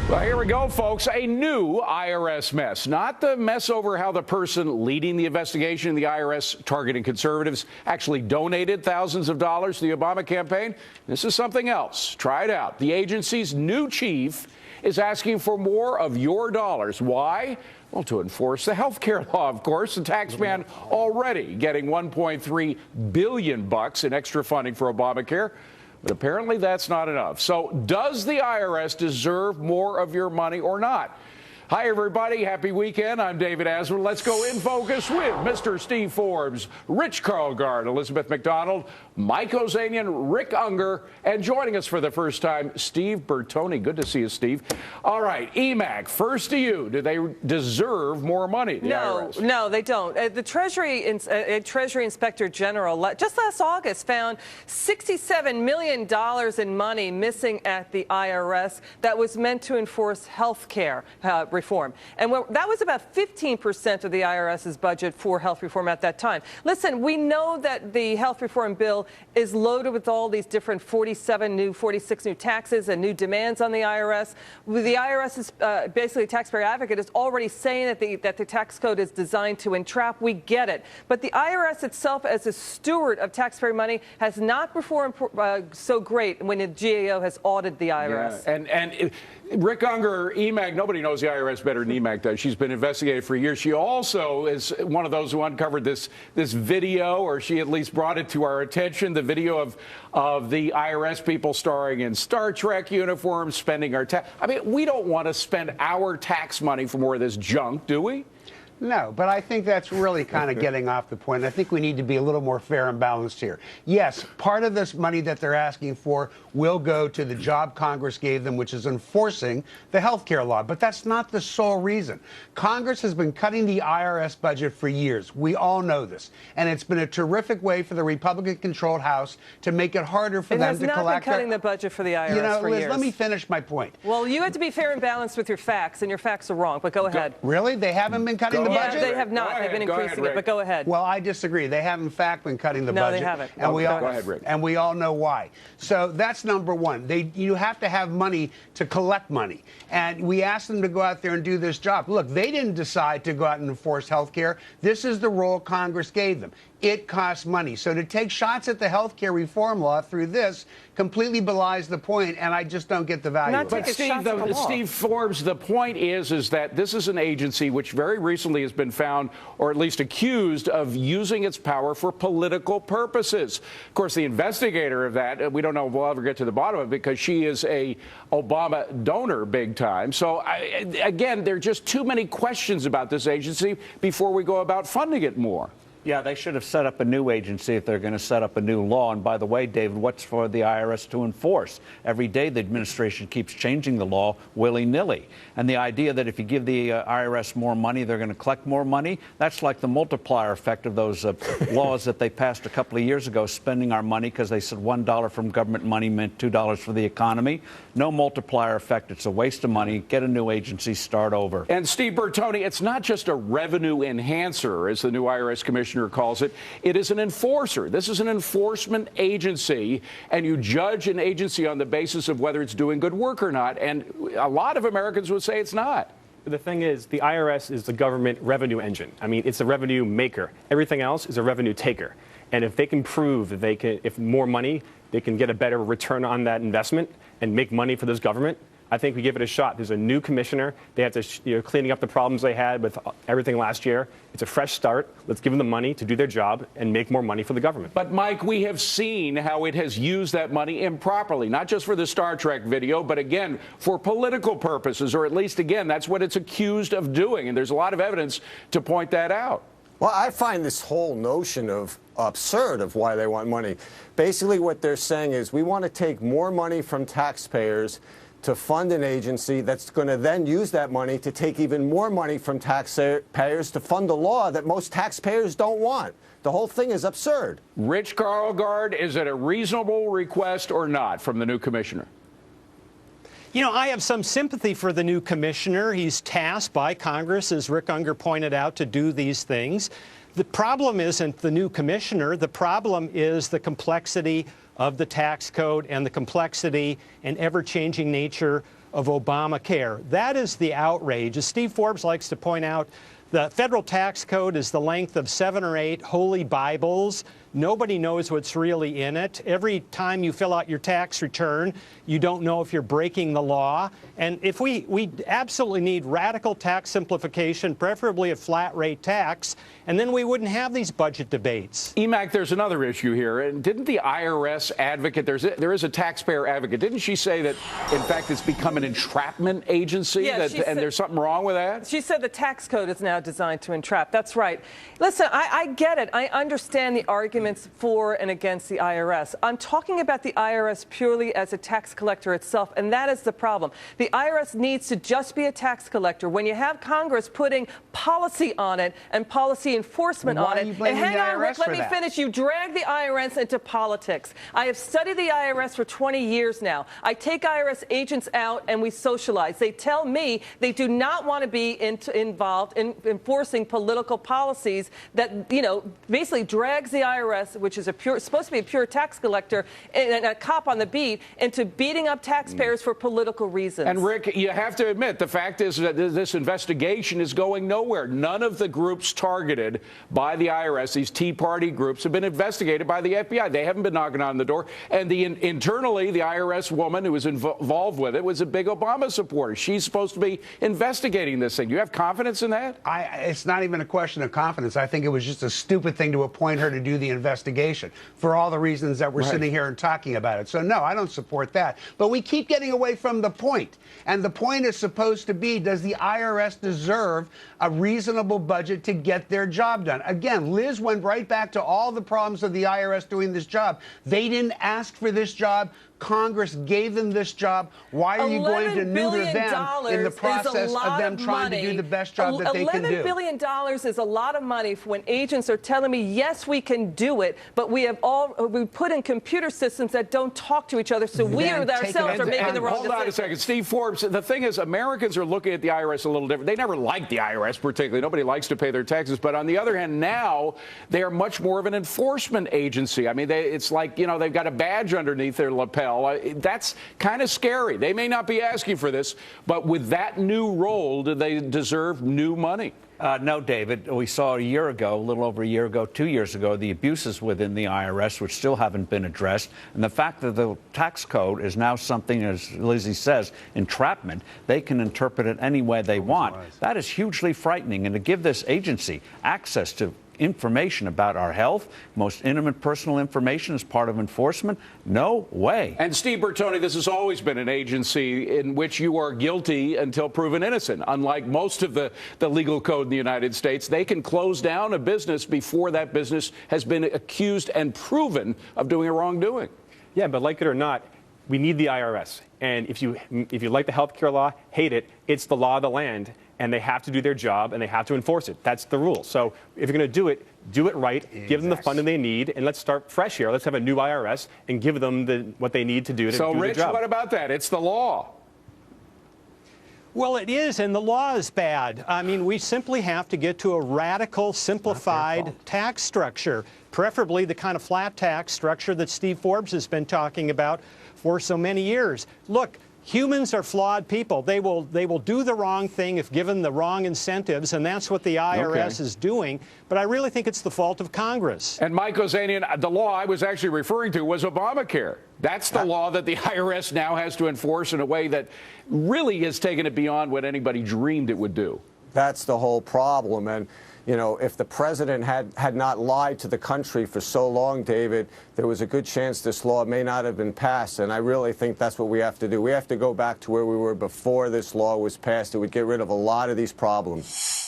Well, here we go, folks. A new IRS mess. Not the mess over how the person leading the investigation in the IRS targeting conservatives actually donated thousands of dollars to the Obama campaign. This is something else. Try it out. The agency's new chief is asking for more of your dollars. Why? Well, to enforce the health care law, of course. The tax man already getting $1.3 billion in extra funding for Obamacare. But apparently that's not enough. So does the IRS deserve more of your money or not? Hi, everybody. Happy weekend. I'm David Asman. Let's go in focus with Mr. Steve Forbes, Rich Carlgard, Elizabeth McDonald, Mike Ozanian, Rick Unger, and joining us for the first time, Steve Bertoni. Good to see you, Steve. All right, EMAC, first to you. Do they deserve more money, the IRS? No, they don't. The Treasury Inspector General just last August found $67 million in money missing at the IRS that was meant to enforce health care reform. And that was about 15% of the IRS's budget for health reform at that time. Listen, we know that the health reform bill is loaded with all these different 46 new taxes and new demands on the IRS. The IRS is basically, taxpayer advocate is already saying that the tax code is designed to entrap. We get it. But the IRS itself, as a steward of taxpayer money, has not performed so great when the GAO has audited the IRS. Yeah. And Rick Unger, EMAC, nobody knows the IRS better than EMAC does. She's been investigated for years. She also is one of those who uncovered this video, or she at least brought it to our attention, the video of the IRS people starring in Star Trek uniforms, spending our tax. I mean, we don't want to spend our tax money for more of this junk, do we? No, but I think that's really kind of getting off the point. I think we need to be a little more fair and balanced here. Yes, part of this money that they're asking for will go to the job Congress gave them, which is enforcing the health care law. But that's not the sole reason. Congress has been cutting the IRS budget for years. We all know this. And it's been a terrific way for the Republican-controlled House to make it harder for them to collect. It has not been cutting the budget for the IRS for Liz, years. let me finish my point. Well, you have to be fair and balanced with your facts, and your facts are wrong. But go ahead. Really? They haven't been cutting the budget? They have not. They've been increasing it, but go ahead. Well, I disagree. They have, in fact, been cutting the budget. No, they haven't. And go ahead, Rick. And we all know why. So that's number one. You have to have money to collect money. And we asked them to go out there and do this job. Look, they didn't decide to go out and enforce health care. This is the role Congress gave them. It costs money. So to take shots at the health care reform law through this completely belies the point, and I just don't get the value of it. But Steve Forbes, the point is that this is an agency which very recently has been found, or at least accused, of using its power for political purposes. Of course, the investigator of that, we don't know if we'll ever get to the bottom of it, because she is a Obama donor big time. So, again, there are just too many questions about this agency before we go about funding it more. Yeah, they should have set up a new agency if they're going to set up a new law. And by the way, David, what's for the IRS to enforce? Every day the administration keeps changing the law willy-nilly. And the idea that if you give the IRS more money, they're going to collect more money, that's like the multiplier effect of those laws that they passed a couple of years ago, spending our money because they said $1 from government money meant $2 for the economy. No multiplier effect. It's a waste of money. Get a new agency, start over. And Steve Bertoni, it's not just a revenue enhancer, as the new IRS commissioner calls it. It is an enforcer. This is an enforcement agency, and you judge an agency on the basis of whether it's doing good work or not. And a lot of Americans would say it's not. The thing is, the IRS is the government revenue engine. I mean, it's a revenue maker. Everything else is a revenue taker. And if they can prove that they can, if more money, they can get a better return on that investment and make money for this government, I think we give it a shot. There's a new commissioner. They have to, cleaning up the problems they had with everything last year. It's a fresh start. Let's give them the money to do their job and make more money for the government. But, Mike, we have seen how it has used that money improperly, not just for the Star Trek video, but, again, for political purposes, or at least, again, that's what it's accused of doing. And there's a lot of evidence to point that out. Well, I find this whole notion of absurd of why they want money. Basically, what they're saying is we want to take more money from taxpayers to fund an agency that's going to then use that money to take even more money from taxpayers to fund a law that most taxpayers don't want. The whole thing is absurd. Rich Carlgard, is it a reasonable request or not from the new commissioner? You know, I have some sympathy for the new commissioner. He's tasked by Congress, as Rick Unger pointed out, to do these things. The problem isn't the new commissioner. The problem is the complexity of the tax code and the complexity and ever-changing nature of Obamacare. That is the outrage. As Steve Forbes likes to point out, the federal tax code is the length of 7 or 8 holy Bibles. Nobody knows what's really in it. Every time you fill out your tax return, you don't know if you're breaking the law. And if we absolutely need radical tax simplification, preferably a flat rate tax, and then we wouldn't have these budget debates. Emac, there's another issue here. And didn't the IRS advocate, there is a taxpayer advocate, didn't she say that, in fact, it's become an entrapment agency? Yeah, And there's something wrong with that? She said the tax code is now designed to entrap. That's right. Listen, I get it. I understand the arguments for and against the IRS. I'm talking about the IRS purely as a tax collector itself, and that is the problem. The IRS needs to just be a tax collector. When you have Congress putting policy on it and policy enforcement on it, and hang on, Rick, let me finish. You drag the IRS into politics. I have studied the IRS for 20 years now. I take IRS agents out and we socialize. They tell me they do not want to be involved in enforcing political policies that, basically drags the IRS, which is supposed to be a pure tax collector and a cop on the beat, into beating up taxpayers for political reasons. And Rick, you have to admit, the fact is that this investigation is going nowhere. None of the groups targeted by the IRS, these Tea Party groups, have been investigated by the FBI. They haven't been knocking on the door. And internally, the IRS woman who was involved with it was a big Obama supporter. She's supposed to be investigating this thing. Do you have confidence in that? It's not even a question of confidence. I think it was just a stupid thing to appoint her to do the investigation for all the reasons that we're sitting here and talking about it. So, no, I don't support that. But we keep getting away from the point. And the point is supposed to be, does the IRS deserve a reasonable budget to get their job done? Again, Liz went right back to all the problems of the IRS doing this job. They didn't ask for this job. Congress gave them this job. Why are you going to neuter them in the process of them trying to do the best job that they can do? $11 billion is a lot of money when agents are telling me, yes, we can do it, but we put in computer systems that don't talk to each other, so we ourselves are making the wrong decision. Hold on a second. Steve Forbes, the thing is, Americans are looking at the IRS a little different. They never liked the IRS particularly. Nobody likes to pay their taxes. But on the other hand, now they are much more of an enforcement agency. I mean, it's like, they've got a badge underneath their lapel. That's kind of scary. They may not be asking for this, but with that new role, do they deserve new money? No, David. We saw a year ago, a little over a year ago, 2 years ago, the abuses within the IRS, which still haven't been addressed. And the fact that the tax code is now something, as Lizzie says, entrapment, they can interpret it any way they want. That is hugely frightening. And to give this agency access to information about our health, most intimate personal information as part of enforcement? No way. And Steve Bertoni, this has always been an agency in which you are guilty until proven innocent. Unlike most of the legal code in the United States, they can close down a business before that business has been accused and proven of doing a wrongdoing. Yeah, but like it or not, we need the IRS. And if you like the health care law, hate it, it's the law of the land. And they have to do their job, and they have to enforce it. That's the rule. So if you're going to do it right, give them the funding they need, and let's start fresh here. Let's have a new IRS and give them what they need to do to do the job. So, Rich, what about that? It's the law. Well, it is, and the law is bad. I mean, we simply have to get to a radical, simplified tax structure, preferably the kind of flat tax structure that Steve Forbes has been talking about for so many years. Look, humans are flawed people. They will do the wrong thing if given the wrong incentives, and that's what the IRS is doing. But I really think it's the fault of Congress. And Mike Ozanian, the law I was actually referring to was Obamacare. That's the law that the IRS now has to enforce in a way that really has taken it beyond what anybody dreamed it would do. That's the whole problem. And if the president had not lied to the country for so long, David, there was a good chance this law may not have been passed. And I really think that's what we have to do. We have to go back to where we were before this law was passed. It would get rid of a lot of these problems.